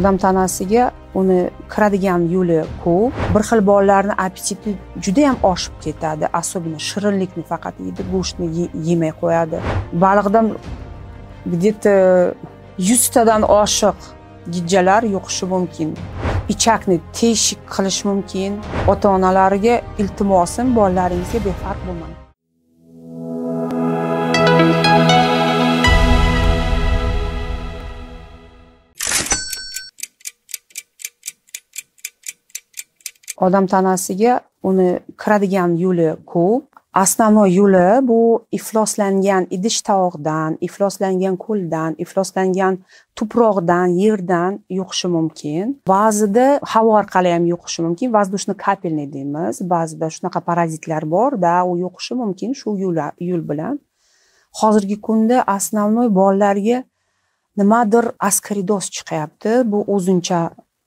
Odam tanasiga uni kiradigan yo'li ko'p. Bir xil bolalarning appetiti juda ham oshib ketadi. Особенно shirinlikni faqat yeydi, go'shtni yemay qo'yadi. Baliqdan где-то 100 tadan oshiq gijjalar yuqishi mumkin. Ichakni teshik qilish mumkin. Ota-onalarga iltimosim, bolalaringizga befarq bo'lmang. Odam tanasiga uni kiradigan yo'li ko'p. Основной yo'li bu ifloslangan idish-tovoqdan, ifloslangan qo'ldan, ifloslangan tuproqdan, yerdan yuqishi mumkin. Ba'zida havo orqali ham yuqishi mumkin. Воздушный капельный deymiz. Ba'zida shunaqa parazitlar bor-da, u yuqishi mumkin shu yo'l bilan. Hozirgi kunda основной bolalarga nimadir askaridoz chiqyapti. Bu o'zuncha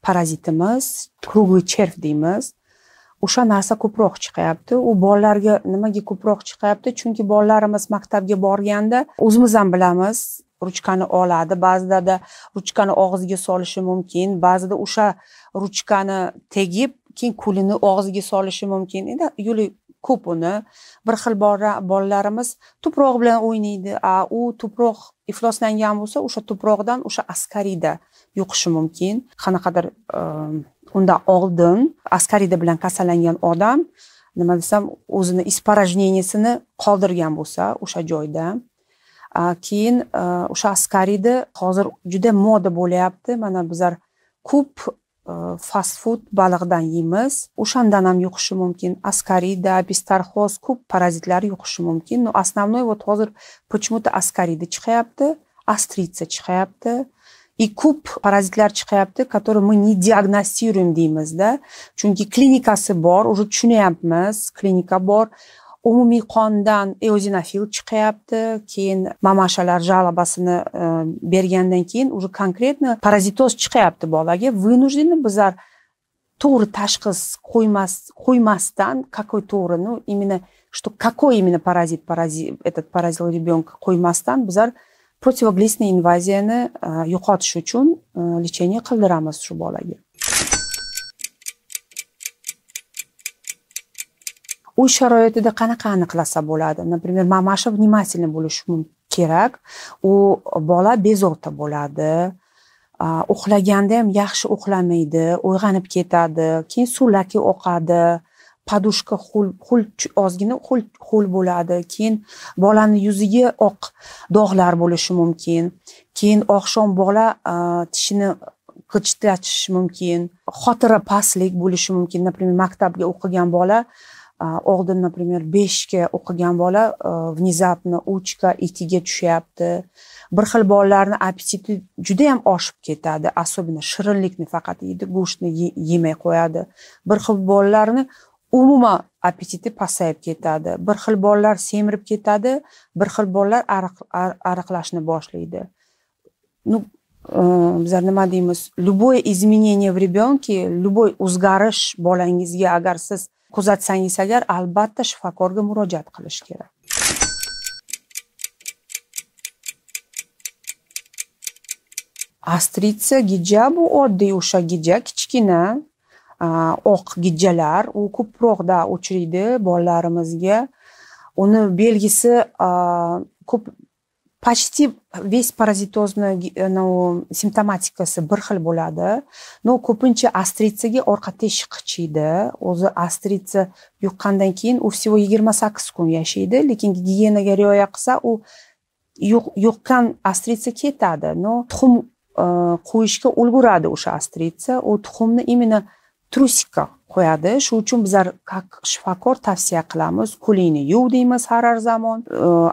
parazitimiz, kruglый червь deymiz. O'sha narsa ko'proq chiqyapti. U bolalarga nimaga ko'proq chiqyapti? Chunki bolalarimiz maktabga borganda o'zimiz ham bilamiz, ruchkani oladi, ba'zida ruchkani og'ziga solishi mumkin, ba'zida o'sha ruchkani tegib, keyin qo'lini og'ziga solishi mumkin. Endi yo'li ko'p uni. Bir xil bolalarimiz tuproq bilan o'ynaydi. U tuproq ifloslangan bo'lsa, o'sha tuproqdan o'sha askarida yuqishi mumkin. Qanaqadir undan oldin askarida bilan kasallangan odam, nima desam, o'zini испорожнениесini qoldirgan bo'lsa o'sha joyda, keyin o'sha askarida hozir juda moda bo'lyapti. Mana bizlar ko'p fast food baliqdan yeymiz. O'shandan ham yuqishi mumkin. Askarida, bistarxoz ko'p parazitlar yuqishi mumkin. Но основной вот hozir почему-то askarida chiqyapti, astritsa chiqyapti. И ko'p parazitlar chiqyapti, которые мы не диагностируем deymizda. Chunki klinikasi bor, уже tushunyapmiz, klinika bor. Umumiy qondan eozinofil chiqyapti, keyin mamashalar жалобасini bergandan keyin уже конкретно parazitoz chiqyapti bolaga. Вынуждены bizlar to'g'ri tashxis qo'ymasdan, какой to'g'ri, ну именно что какой именно parazit этот поразил ребенка qo'ymasdan bizlar protivoglistniy invaziyani yo'qotish uchun lecheniya qildiramiz shu bolaga. Uy sharoitida qanaqa aniqlasa bo'ladi? Например, mamasha внимательный bo'lishi kerak. U bola bezovta bo'ladi. Uxlaganda ham yaxshi uxlamaydi, uyg'onib ketadi, keyin suv-laki oqadi. Padushka ozgina ho'l bo'ladi. Keyin bolani yuziga oq dog'lar bo'lishi mumkin. Keyin oqshom bola tishini qichitlashi mumkin. Xotira pastlik bo'lishi mumkin. Например, maktabga o'qigan bola oldin, например, 5 ga o'qigan bola внезапно 3 ga 2 ga tushyapti. Bir xil bolalarning appetiti juda ham oshib ketadi. Особенно shirinlikni faqat yeydi, go'shtni yemay qo'yadi. Bir xil bolalarni umuman appetiti pasayib ketadi. Bir xil bolalar semirib ketadi, bir xil bolalar ariqlashni boshlaydi. Ну, bizlar nima deymiz? Любое изменение в ребенке, любой o'zgarish bolangizga agar siz kuzatsangiz agar, albatta shifokorga murojaat qilish kerak. Astritsa gijja bu oddiy o'sha gijja, kichkina oq gijjalar, u ko'proqda uchraydi bolalarimizga. Uni belgisi ko'p, почти весь parazitozning simptomatikasi bir xil bo'ladi. No, ko'pincha astritsaga orqa teshik qichiydi. O'zi astritsa yuqqandan keyin u всего 28 kun yashaydi, lekin gigiyenaga rioya qilsa u yuqqan astritsa ketadi. No, tuxum qo'yishga ulguradi o'sha astritsa. U tuxumni именно trusikka qo'yadi. Shu uchun bizlar shifokor tavsiya qilamiz. Qo'lingni yuv deymiz har zamon.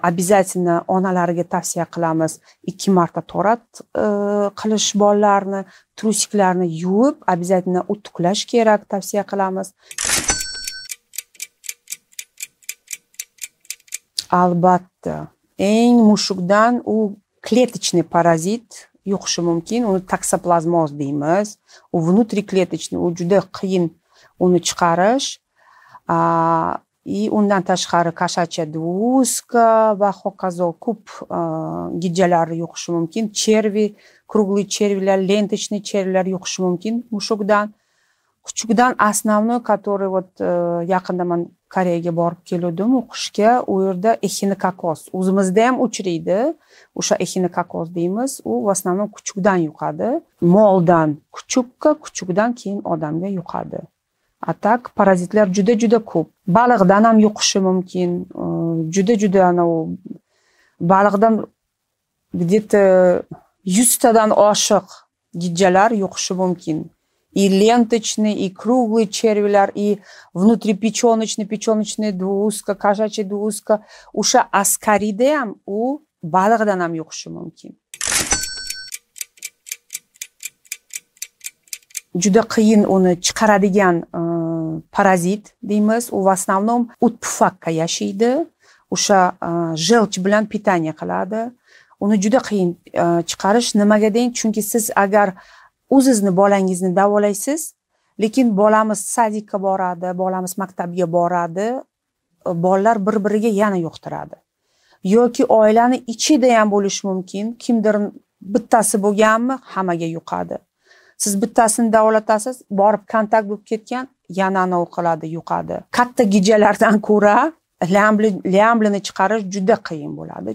Обязательно onalarga tavsiya qilamiz 2 marta torat qilish bolalarni, trusiklarni yuvib, обязательно utqlash kerak tavsiya qilamiz. Albatta, eng mushukdan u клеточный parazit yuqishi mumkin. Uni taksoplazmoz deymiz. U внутриклеточный, u juda qiyin uni chiqarish. undan tashqari kashacha duska va hokazo ko'p gijjalar yuqishi mumkin. Chervi, круглый chervilar, lentочный chervilar yuqishi mumkin mushukdan. Kuchukdan основной, который yaqinda men Koreyaga borib keldim o'qishga, u yerda echinokokos. O'zimizda ham uchraydi. O'sha echinokokos deymiz. U в основном kuchukdan yuqadi. Moldan kuchukka, kuchukdan keyin odamga yuqadi. Atak parazitlar juda ko'p. Baliqdan ham yuqishi mumkin. Juda baliqdan где-то 100 tadan oshiq gijjalar yuqishi mumkin. И ленточный, и круглый червяlar, и внутрипечёночный, печёночный двуска, кошачий двуска. O'sha askarida ham u baliqdan ham yuqishi mumkin. Juda qiyin uni chiqaradigan parazit deymiz. U в основном o't pufakka yashaydi. O'sha желчь bilan питание qiladi. Uni juda qiyin chiqarish. Nimaga deng? Chunki siz agar o'zizni bolangizni davolaysiz, lekin bolamiz sadikka boradi, bolamiz maktabga boradi, bolalar bir-biriga yana yuqtiradi. Yoki oilani ichida ham bo'lish mumkin. Kimdir bittasi bo'lganmi, hammaga yuqadi. Siz bittasini davolatasiz, borib kontakt bo'lib ketgan, yana anov qiladi, yuqadi. Katta gijjalardan ko'ra lyamblini chiqarish juda qiyin bo'ladi.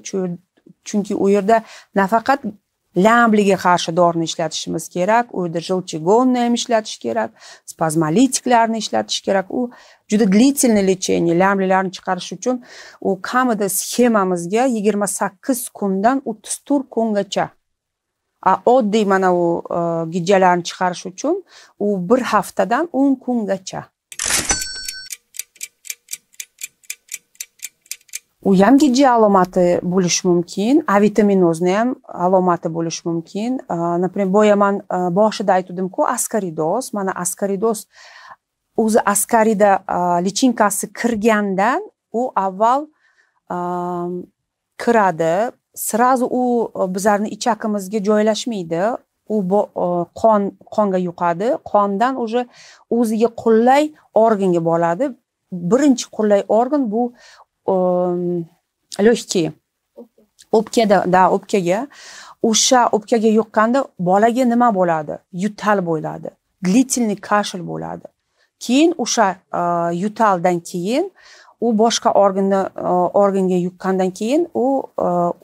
Chunki u yerda nafaqat lyambliga qarshi dorini ishlatishimiz kerak, u yerda желчегонный ham ishlatish kerak, spazmolitiklarni ishlatish kerak. U juda длительный lечение, lyamblilarni chiqarish uchun u kamida sxemamizga 28 kundan 34 kungacha. Oddiy mana u gijjalarni chiqarish uchun u 1 haftadan 10 kungacha. U ham gijja alomati bo'lish mumkin, avitaminozning ham alomati bo'lish mumkin. Например, boya men boshida aytdim-ku, askaridoz, mana askaridoz o'zi askarida lichinkasi kirgandan u avval kiradi, sразу u bizlarning ichakimizga joylashmaydi. U qonga yuqadi, qondan o'ziga qulay organga boradi. Birinchi qulay organ bu легкие. O'pkaga. O'sha o'pkaga yuqqanda bolaga nima bo'ladi? Yutal bo'ladi. Длительный кашель bo'ladi. Keyin o'sha yutaldan keyin u boshqa organga yuqqandan keyin u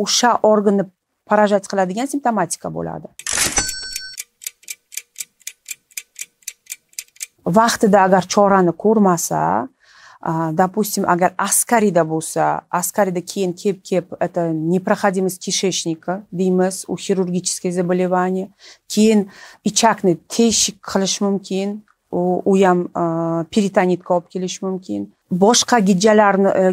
o'sha organni parazit qiladigan simptomatika bo'ladi. Vaqtida agar chorani ko'rmasa, допустим, agar askarida bo'lsa, askarida keyin kelib это непроходимость кишечника deymiz, u xirurgiическое заболевание. Keyin ichakni teshik qilish mumkin, u ham peritonitga olib kelish mumkin. Boshqa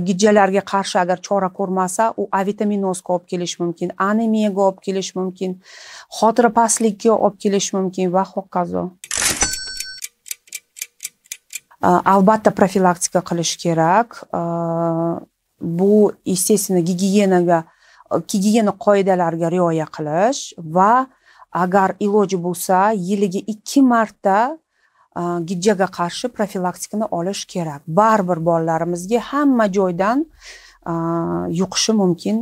gijjalarga qarshi agar chora ko'rmasa, u avitaminozga olib kelish mumkin, anemiyaga olib kelish mumkin, xotira pastligiga olib kelish mumkin va hokazo. Albatta profilaktika qilish kerak. Bu естественно gigiyena qoidalariga rioya qilish va agar iloji bo'lsa yiliga 2 marta gijjaga qarshi profilaktikani olish kerak. Baribir bolalarimizga hamma joydan yuqishi mumkin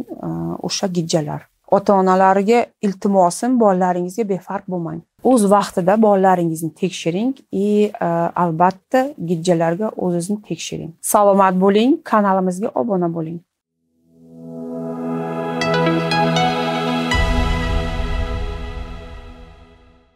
o'sha gijjalar. Ota-onalarga iltimosim, bolalaringizga befarq bo'lmang. O'z vaqtida bolalaringizni tekshiring va albatta gijjalarga o'zingizni tekshiring. Salomat bo'ling, kanalimizga obuna bo'ling.